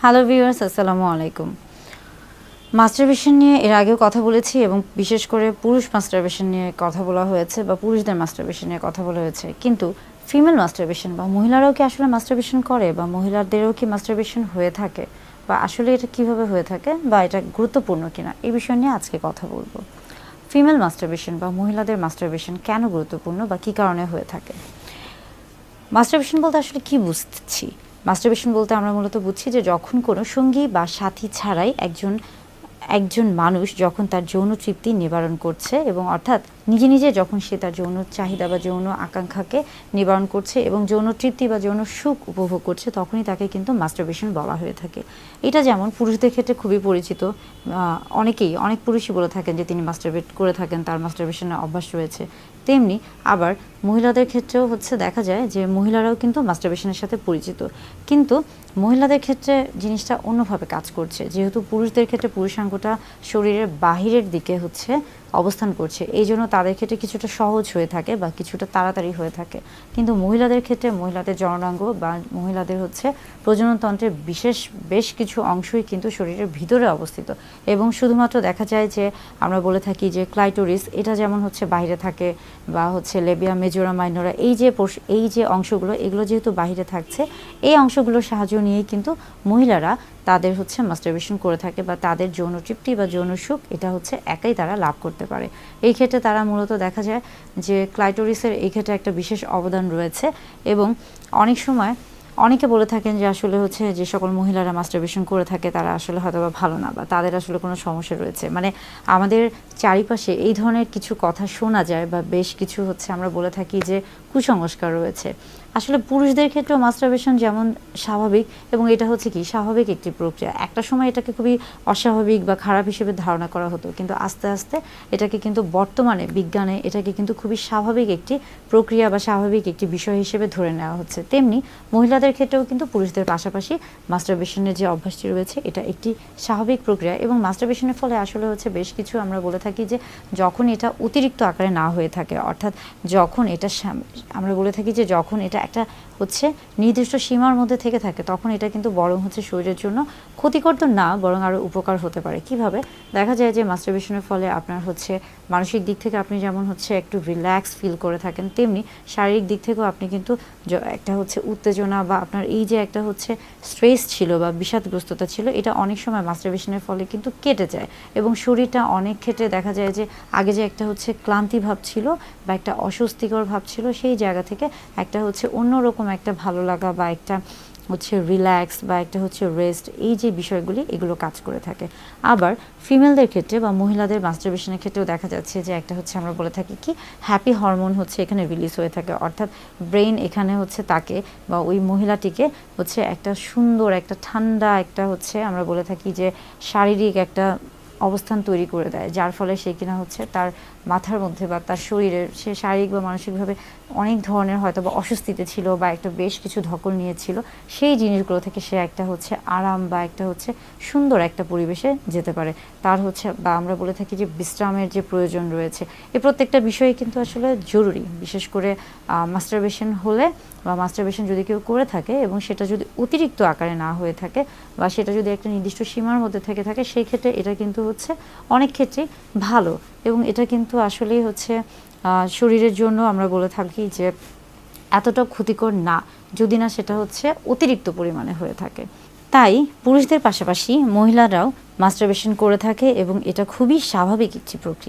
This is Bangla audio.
হ্যালো ভিউয়ার্স, আসসালামু আলাইকুম। মাস্টারবেশন নিয়ে এর আগেও কথা বলেছি এবং বিশেষ করে পুরুষ মাস্টারবেশন নিয়ে কথা বলা হয়েছে বা পুরুষদের মাস্টারবেশন নিয়ে কথা বলা হয়েছে। কিন্তু ফিমেল মাস্টারবেশন বা মহিলারাও কি আসলে মাস্টারবেশন করে বা মহিলাদেরও কি মাস্টারবেশন হয়ে থাকে বা আসলে এটা কিভাবে হয়ে থাকে বা এটা গুরুত্বপূর্ণ কিনা এই বিষয় নিয়ে আজকে কথা বলবো। ফিমেল মাস্টারবেশন বা মহিলাদের মাস্টারবেশন কেন গুরুত্বপূর্ণ বা কী কারণে হয়ে থাকে? মাস্টারবেশন বলতে আসলে কি বুঝছি? মাস্টারবেশন বলতে আমরা মূলত বুঝছি যে যখন কোনো সঙ্গী বা সাথী ছাড়াই একজন মানুষ যখন তার যৌন তৃপ্তি নিবারণ করছে এবং অর্থাৎ নিজে নিজে যখন সে তার যৌন চাহিদা বা যৌন আকাঙ্ক্ষাকে নিবারণ করছে এবং যৌন তৃপ্তি বা যৌন সুখ উপভোগ করছে, তখনই তাকে কিন্তু মাস্টারবেশন বলা হয়ে থাকে। এটা যেমন পুরুষদের ক্ষেত্রে খুবই পরিচিত। অনেক পুরুষই বলে থাকেন যে তিনি মাস্টারবেট করে থাকেন, তার মাস্টারবেশনের অভ্যাস রয়েছে। তেমনি আবার মহিলাদের ক্ষেত্রেও দেখা যায় যে মহিলারাও কিন্তু মাস্টারবেশনের সাথে পরিচিত, কিন্তু মহিলাদের ক্ষেত্রে জিনিসটা অন্যভাবে কাজ করছে। যেহেতু পুরুষদের ক্ষেত্রে পুরুষাঙ্গটা শরীরের বাহিরের দিকে অবস্থান করছে, এই জন্য তাদের ক্ষেত্রে কিছুটা সহজ হয়ে থাকে বা কিছুটা তাড়াতাড়ি হয়ে থাকে। কিন্তু মহিলাদের ক্ষেত্রে মহিলাদের জননাঙ্গ বা মহিলাদের প্রজননতন্ত্রের বেশ কিছু অংশই কিন্তু শরীরের ভিতরে অবস্থিত এবং শুধুমাত্র দেখা যায় যে আমরা বলে থাকি যে ক্লাইটোরিস এটা যেমন বাইরে থাকে বা লেবিয়া মেজোরা মাইনরা এই যে অংশগুলো, এগুলো যেহেতু বাহিরে থাকছে, এই অংশগুলোর সাহায্য নিয়েই কিন্তু মহিলারা তাদের মাস্টারবেশন করে থাকে বা তাদের যৌন তৃপ্তি বা যৌন সুখ এটা একাই তারা লাভ করতে পারে। এই ক্ষেত্রে তারা মূলত দেখা যায় যে ক্লাইটোরিসের এই ক্ষেত্রে একটা বিশেষ অবদান রয়েছে এবং অনেক সময় অনেকে বলে থাকেন যে আসলে যে সকল মহিলারা মাস্টারবেশন করে থাকে তারা আসলে হয়তো বা ভালো না বা তাদের আসলে কোনো সমস্যা রয়েছে। মানে আমাদের চারিপাশে এই ধরনের কিছু কথা শোনা যায় বা বেশ কিছু আমরা বলে থাকি যে কুসংস্কার রয়েছে। আসলে পুরুষদের ক্ষেত্রেও মাস্টারবেশন যেমন স্বাভাবিক এবং এটা কি স্বাভাবিক একটি প্রক্রিয়া। একটা সময় এটাকে খুবই অস্বাভাবিক বা খারাপ হিসেবে ধারণা করা হতো, কিন্তু আস্তে আস্তে এটাকে কিন্তু বর্তমানে বিজ্ঞানে এটাকে কিন্তু খুবই স্বাভাবিক একটি প্রক্রিয়া বা স্বাভাবিক একটি বিষয় হিসেবে ধরে নেওয়া হচ্ছে। তেমনি মহিলাদের ক্ষেত্রেও কিন্তু পুরুষদের পাশাপাশি মাস্টারবেশনের যে অভ্যাসটি রয়েছে এটা একটি স্বাভাবিক প্রক্রিয়া এবং মাস্টারবেশনের ফলে আসলে বেশ কিছু আমরা বলে থাকি যে যখন এটা অতিরিক্ত আকারে না হয়ে থাকে, অর্থাৎ যখন এটা আমরা বলে থাকি যে যখন এটা একটা নির্দিষ্ট সীমার মধ্যে থেকে থাকে, তখন এটা কিন্তু বরং শরীরের জন্য ক্ষতিকর তো না, বরং আরও উপকার হতে পারে। কিভাবে? দেখা যায় যে মাস্টারবেশনের ফলে আপনার মানসিক দিক থেকে আপনি যেমন একটু রিল্যাক্স ফিল করে থাকেন, তেমনি শারীরিক দিক থেকেও আপনি কিন্তু একটা উত্তেজনা বা আপনার এই যে একটা স্ট্রেস ছিল বা বিষাদগ্রস্ততা ছিল, এটা অনেক সময় মাস্টারবেশনের ফলে কিন্তু কেটে যায় এবং শরীরটা অনেক ক্ষেত্রে দেখা যায় যে আগে যে একটা ক্লান্তি ভাব ছিল বা একটা অস্বস্তিকর ভাব ছিল, সেই জায়গা থেকে একটা অন্যরকম একটা ভালো লাগা বা একটা রিল্যাক্স বা একটা রেস্ট, এই যে বিষয়গুলি এগুলো কাজ করে থাকে। আবার ফিমেলদের ক্ষেত্রে বা মহিলাদের মাস্টারবেশনের ক্ষেত্রেও দেখা যাচ্ছে যে একটা আমরা বলে থাকি কি হ্যাপি হরমোন এখানে রিলিজ হয়ে থাকে, অর্থাৎ ব্রেইন এখানে তাকে বা ওই মহিলাটিকে একটা সুন্দর একটা ঠান্ডা একটা আমরা বলে থাকি যে শারীরিক একটা অবস্থান তৈরি করে দেয়, যার ফলে সে কিনা তার মাথার মধ্যে বা তার শরীরের সে শারীরিক বা মানসিকভাবে অনেক ধরনের হয়তো বা অস্বস্তিতে ছিল বা একটা বেশ কিছু ধকল নিয়েছিল, সেই জিনিসগুলো থেকে সে একটা আরাম বা একটা সুন্দর একটা পরিবেশে যেতে পারে। তার বা আমরা বলে থাকি যে বিশ্রামের যে প্রয়োজন রয়েছে, এই প্রত্যেকটা বিষয়ে কিন্তু আসলে জরুরি। বিশেষ করে মাস্টারবেশন হলে বা মাস্টারবেশন যদি কেউ করে থাকে এবং সেটা যদি অতিরিক্ত আকারে না হয়ে থাকে বা সেটা যদি একটা নির্দিষ্ট সীমার মধ্যে থেকে থাকে, সেই ক্ষেত্রে এটা কিন্তু অনেক ক্ষেত্রেই ভালো এবং এটা কিন্তু আসলেই শরীরের জন্য আমরা বলে থাকি যে এতটা ক্ষতিকর না, যদি না সেটা অতিরিক্ত পরিমাণে হয়ে থাকে। তাই পুরুষদের পাশাপাশি মহিলারাও মাস্টারবেশন করে থাকে এবং এটা খুবই স্বাভাবিক একটি প্রক্রিয়া।